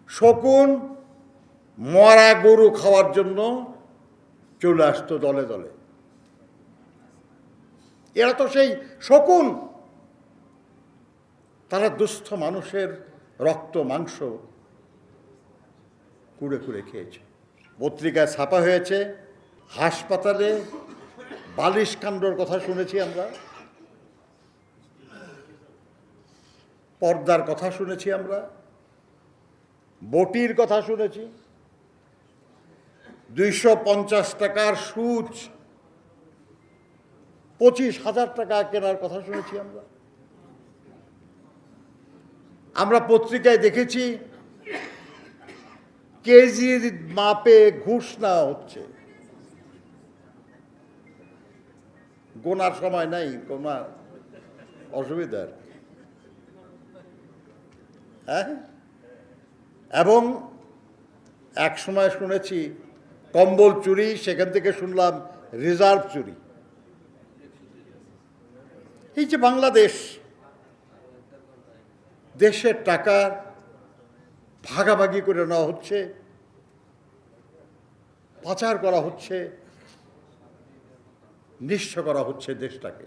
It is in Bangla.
শকুন মরা গরু খাওয়ার জন্য চলে আসতো দলে দলে। এরা তো সেই শকুন, তারা দুস্থ মানুষের রক্ত মাংস কুড়ে কুড়ে খেয়েছে। পত্রিকায় ছাপা হয়েছে, হাসপাতালে বালিশ কাণ্ডর কথা শুনেছি আমরা, পর্দার কথা শুনেছি আমরা, বটির কথা শুনেছি, 250 টাকার সুচ 25,000 টাকা কেনার কথা শুনেছি আমরা। আমরা পত্রিকায় দেখেছি কেজির মাপে ঘুষ নেওয়া হচ্ছে। গোনার সময় নাই, গোনার অসুবিধা। হ্যাঁ, এবং এক সময় শুনেছি কম্বল চুরি, সেখান থেকে শুনলাম রিজার্ভ চুরি। এই যে বাংলাদেশ, দেশের টাকা ভাগাভাগি করে নেওয়া হচ্ছে, পাচার করা হচ্ছে, নিঃস্ব করা হচ্ছে দেশটাকে।